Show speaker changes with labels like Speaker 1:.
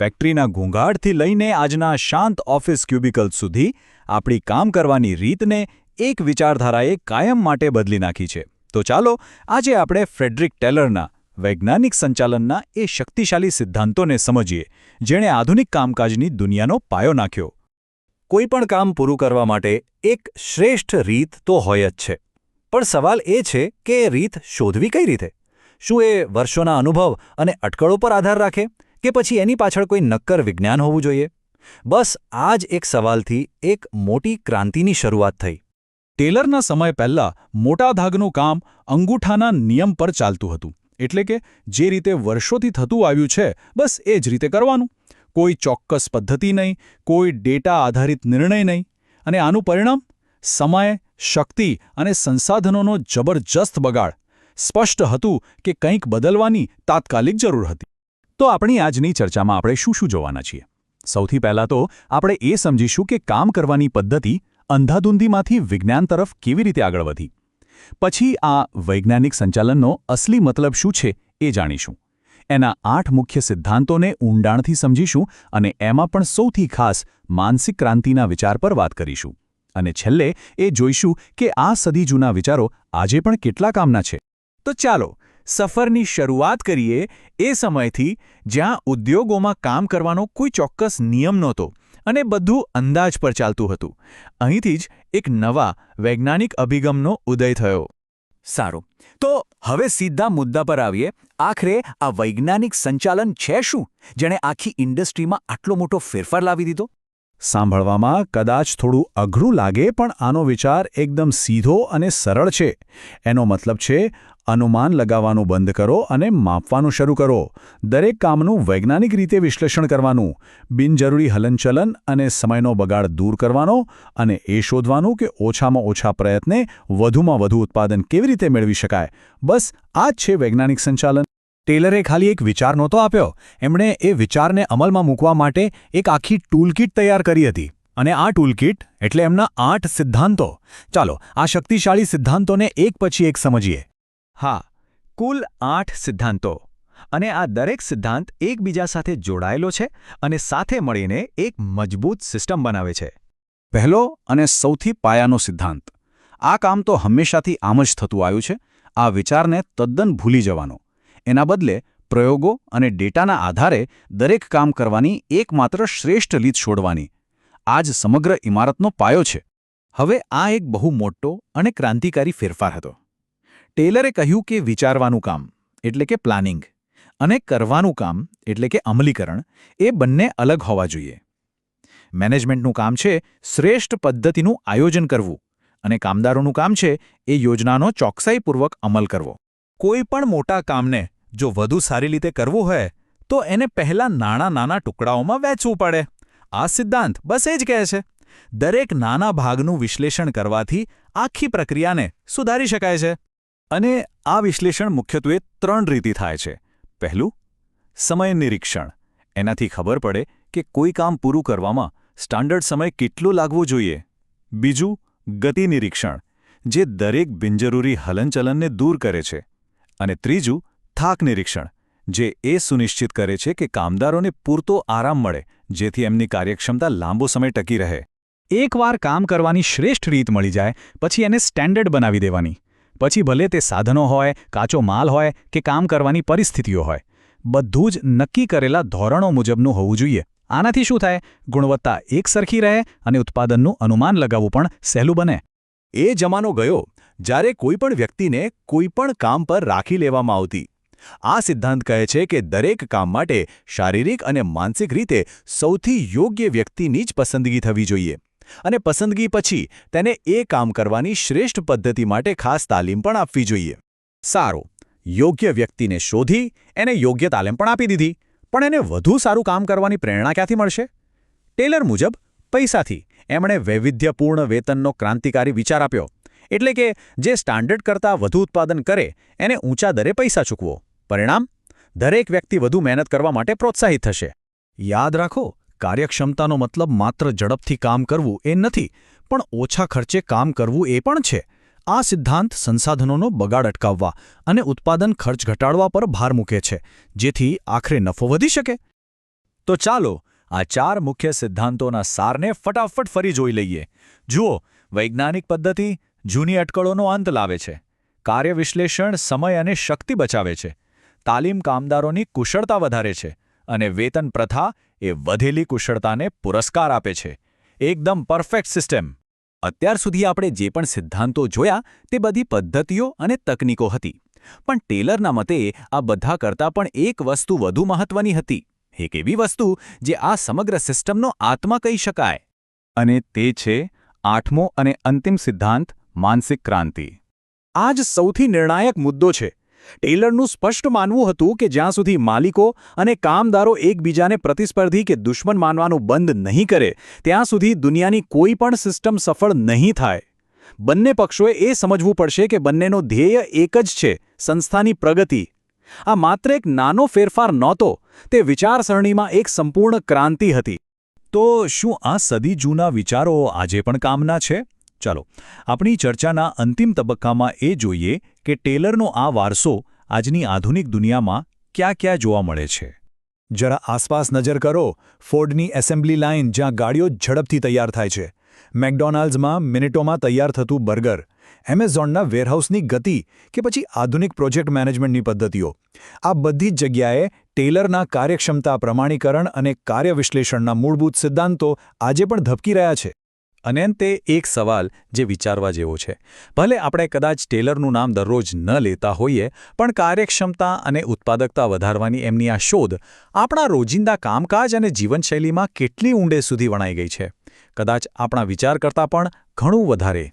Speaker 1: ફેક્ટરીના ઘોંઘાટથી લઈને આજના શાંત ઓફિસ ક્યુબિકલ્સ સુધી આપણી કામ કરવાની રીતને એક વિચારધારાએ કાયમ માટે બદલી નાખી છે. તો ચાલો આજે આપણે ફ્રેડરિક ટેલરના વૈજ્ઞાનિક સંચાલનના એ શક્તિશાળી સિદ્ધાંતોને સમજીએ, જેણે આધુનિક કામકાજની દુનિયાનો પાયો નાખ્યો.
Speaker 2: કોઈપણ કામ પૂરું કરવા માટે એક શ્રેષ્ઠ રીત તો હોય જ છે, પણ સવાલ એ છે કે એ રીત શોધવી કઈ રીતે? શું એ વર્ષોના અનુભવ અને અટકળો પર આધાર રાખે, કે પછી એની પાછળ કોઈ નક્કર વિજ્ઞાન હોવું જોઈએ? બસ આ જ એક સવાલથી એક મોટી ક્રાંતિની શરૂઆત થઈ.
Speaker 1: ટેલરના સમય પહેલાં મોટાભાગનું કામ અંગૂઠાના નિયમ પર ચાલતું હતું, એટલે કે જે રીતે વર્ષોથી થતું આવ્યું છે બસ એ જ રીતે કરવાનું. કોઈ ચોક્કસ પદ્ધતિ નહીં, કોઈ ડેટા આધારિત નિર્ણય નહીં. અને આનું પરિણામ? સમય, શક્તિ અને સંસાધનોનો જબરજસ્ત બગાડ. સ્પષ્ટ હતું કે કંઈક બદલવાની તાત્કાલિક જરૂર હતી. તો આપણી આજની ચર્ચામાં આપણે શું જોવાના છીએ? સૌથી પહેલાં તો આપણે એ સમજીશું કે કામ કરવાની પદ્ધતિ અંધાધૂંધીમાંથી વિજ્ઞાન તરફ કેવી રીતે આગળ વધી. પછી આ વૈજ્ઞાનિક સંચાલનનો અસલી મતલબ શું છે એ જાણીશું. એના 8 મુખ્ય સિદ્ધાંતોને ઊંડાણથી સમજીશું અને એમાં પણ સૌથી ખાસ માનસિક ક્રાંતિના વિચાર પર વાત કરીશું. અને છેલ્લે એ જોઈશું કે આ સદી જૂના વિચારો આજે પણ કેટલા કામના છે. તો ચાલો સફરની શરૂઆત કરીએ એ સમયથી જ્યાં ઉદ્યોગોમાં કામ કરવાનો કોઈ ચોક્કસ નિયમ નહોતો અને બધું અંદાજ પર ચાલતું હતું. અહીંથી જ એક નવા વૈજ્ઞાનિક અભિગમનો ઉદય થયો. સારું, તો હવે સીધા મુદ્દા પર આવીએ. આખરે આ વૈજ્ઞાનિક સંચાલન છે શું, જેણે આખી ઇન્ડસ્ટ્રીમાં આટલો મોટો ફેરફાર લાવી દીધો?
Speaker 2: સાંભળવામાં કદાચ થોડું અઘરું લાગે, પણ આનો વિચાર એકદમ સીધો અને સરળ છે. એનો મતલબ છે અનુમાન લગાવવાનું બંધ કરો અને માપવાનું શરૂ કરો. દરેક કામનું વૈજ્ઞાનિક રીતે વિશ્લેષણ કરવાનું, બિનજરૂરી હલનચલન અને સમયનો બગાડ દૂર કરવાનો, અને એ શોધવાનું કે ઓછામાં ઓછા પ્રયત્ને વધુમાં વધુ ઉત્પાદન કેવી રીતે મેળવી શકાય. બસ આ જ છે વૈજ્ઞાનિક સંચાલન. ટેલરે ખાલી એક વિચાર નહોતો આપ્યો, એમણે એ વિચારને અમલમાં મૂકવા માટે એક આખી ટૂલકીટ તૈયાર કરી હતી. અને આ ટૂલકીટ એટલે એમના 8 સિદ્ધાંતો. ચાલો આ શક્તિશાળી સિદ્ધાંતોને એક પછી એક સમજીએ.
Speaker 1: હા, કુલ 8 સિદ્ધાંતો. અને આ દરેક સિદ્ધાંત એકબીજા સાથે જોડાયેલો છે અને સાથે મળીને એક મજબૂત સિસ્ટમ બનાવે છે.
Speaker 2: પહેલો અને સૌથી પાયાનો સિદ્ધાંત. આ કામ તો હંમેશાથી આમ જ થતું આવ્યું છે. આ વિચારને તદ્દન ભૂલી જવાનો. એના બદલે પ્રયોગો અને ડેટાના આધારે દરેક કામ કરવાની એકમાત્ર શ્રેષ્ઠ રીત શોધવાની. આ જ સમગ્ર ઇમારતનો પાયો છે. હવે આ એક બહુ મોટો અને ક્રાંતિકારી ફેરફાર હતો. ટેલરે કહ્યું કે વિચારવાનું કામ એટલે કે પ્લાનિંગ અને કરવાનું કામ એટલે કે અમલીકરણ એ બંને અલગ હોવા જોઈએ. મેનેજમેન્ટનું કામ છે શ્રેષ્ઠ પદ્ધતિનું આયોજન કરવું, અને કામદારોનું કામ છે એ યોજનાનો ચોકસાઈપૂર્વક અમલ કરવો. કોઈ પણ મોટા કામને જો વધુ સારી રીતે કરવું હોય તો એને પહેલાં નાના ટુકડાઓમાં વહેંચવું પડે. આ સિદ્ધાંત બસ એ જ કહે છે. દરેક નાના ભાગનું વિશ્લેષણ કરવાથી આખી પ્રક્રિયાને સુધારી શકાય છે. અને આ વિશ્લેષણ મુખ્યત્વે 3 રીતે થાય છે. પહેલું, સમય નિરીક્ષણ. એનાથી ખબર પડે કે કોઈ કામ પૂરું કરવામાં સ્ટાન્ડર્ડ સમય કેટલો લાગવો જોઈએ. બીજું, ગતિ નિરીક્ષણ, જે દરેક બિનજરૂરી હલનચલનને દૂર કરે છે. અને ત્રીજું, થાક નિરીક્ષણ, જે એ સુનિશ્ચિત કરે છે કે કામદારોને પૂરતો આરામ મળે જેથી એમની કાર્યક્ષમતા લાંબો સમય ટકી રહે. એકવાર કામ કરવાની શ્રેષ્ઠ રીત મળી જાય પછી એને સ્ટેન્ડર્ડ બનાવી દેવાની. પછી ભલે તે સાધનો હોય, કાચો માલ હોય કે કામ કરવાની પરિસ્થિતિઓ હોય, બધું જ નક્કી કરેલા ધોરણો મુજબનું હોવું જોઈએ. આનાથી શું થાય? ગુણવત્તા એકસરખી રહે અને ઉત્પાદનનું અનુમાન લગાવવું પણ સહેલું બને. એ જમાનો ગયો જ્યારે કોઈપણ વ્યક્તિને કોઈપણ કામ પર રાખી લેવામાં આવતી. આ સિદ્ધાંત કહે છે કે દરેક કામ માટે શારીરિક અને માનસિક રીતે સૌથી યોગ્ય વ્યક્તિની જ પસંદગી થવી જોઈએ. અને પસંદગી પછી તેને એ કામ કરવાની શ્રેષ્ઠ પદ્ધતિ માટે ખાસ તાલીમ પણ આપવી જોઈએ. સારું, યોગ્ય વ્યક્તિને શોધી એને યોગ્ય તાલીમ પણ આપી દીધી, પણ એને વધુ સારું કામ કરવાની પ્રેરણા ક્યાંથી મળશે? ટેલર મુજબ પૈસાથી. એમણે વૈવિધ્યપૂર્ણ વેતનનો ક્રાંતિકારી વિચાર આપ્યો. એટલે કે જે સ્ટાન્ડર્ડ કરતાં વધુ ઉત્પાદન કરે એને ઊંચા દરે પૈસા ચૂકવો. પરિણામ? દરેક વ્યક્તિ વધુ મહેનત કરવા માટે પ્રોત્સાહિત થશે. યાદ રાખો, કાર્યક્ષમતાનો મતલબ માત્ર ઝડપથી કામ કરવું એ નથી, પણ ઓછા ખર્ચે કામ કરવું એ પણ છે. આ સિદ્ધાંત સંસાધનોનો બગાડ અટકાવવા અને ઉત્પાદન ખર્ચ ઘટાડવા પર ભાર મૂકે છે, જેથી આખરે નફો વધી શકે.
Speaker 1: તો ચાલો આ 4 મુખ્ય સિદ્ધાંતોના સારને ફટાફટ ફરી જોઈ લઈએ. જુઓ, વૈજ્ઞાનિક પદ્ધતિ જૂની અટકળોનો અંત લાવે છે. કાર્ય વિશ્લેષણ સમય અને શક્તિ બચાવે છે. તાલીમ કામદારોની કુશળતા વધારે છે. અને વેતન પ્રથા એ વધેલી કુશળતાને પુરસ્કાર આપે છે. એકદમ પરફેક્ટ સિસ્ટમ.
Speaker 2: અત્યાર સુધી આપણે જે પણ સિદ્ધાંતો જોયા તે બધી પદ્ધતિઓ અને તકનીકો હતી. પણ ટેલરના મતે આ બધા કરતાં પણ એક વસ્તુ વધુ મહત્વની હતી. એક એવી વસ્તુ જે આ સમગ્ર સિસ્ટમનો આત્મા કહી શકાય. અને તે છે 8મો અને અંતિમ સિદ્ધાંત, માનસિક ક્રાંતિ.
Speaker 1: આ જ સૌથી નિર્ણાયક મુદ્દો છે. ટેલરનું સ્પષ્ટ માનવું હતું કે જ્યાં સુધી માલિકો અને કામદારો એકબીજાને પ્રતિસ્પર્ધી કે દુશ્મન માનવાનું બંધ નહીં કરે ત્યાં સુધી દુનિયાની કોઈ પણ સિસ્ટમ સફળ નહીં થાય. બંને પક્ષોએ એ સમજવું પડશે કે બંનેનો ધ્યેય એક જ છે, સંસ્થાની પ્રગતિ. આ માત્ર એક નાનો ફેરફાર નહોતો, તે વિચારસરણીમાં એક સંપૂર્ણ ક્રાંતિ હતી. તો શું આ સદી જૂના વિચારો આજે પણ કામના છે? ચાલો, આપણી ચર્ચાના અંતિમ તબક્કામાં એ જોઈએ કે ટેલરનો આ વારસો આજની આધુનિક દુનિયામાં ક્યાં ક્યાં જોવા મળે છે. જરા આસપાસ નજર કરો. ફોર્ડની એસેમ્બલી લાઇન જ્યાં ગાડીઓ ઝડપથી તૈયાર થાય છે. મેકડોનાલ્ડ્સમાં મિનિટોમાં તૈયાર થતું બર્ગર. એમેઝોનના વેરહાઉસની ગતિ કે પછી આધુનિક પ્રોજેક્ટ મેનેજમેન્ટની પદ્ધતિઓ. આ બધી જ જગ્યાએ ટેલરના કાર્યક્ષમતા, પ્રમાણીકરણ અને કાર્ય વિશ્લેષણના મૂળભૂત સિદ્ધાંતો આજે પણ ધબકી રહ્યા છે. અને તે એક સવાલ જે વિચારવા જેવો છે. ભલે આપણે કદાચ ટેલરનું નામ દરરોજ ન લેતા હોઈએ, પણ કાર્યક્ષમતા અને ઉત્પાદકતા વધારવાની એમની આ શોધ આપણા રોજિંદા કામકાજ અને જીવનશૈલીમાં કેટલી ઊંડે સુધી વણાઈ ગઈ છે. કદાચ આપણા વિચાર કરતાં પણ ઘણું વધારે.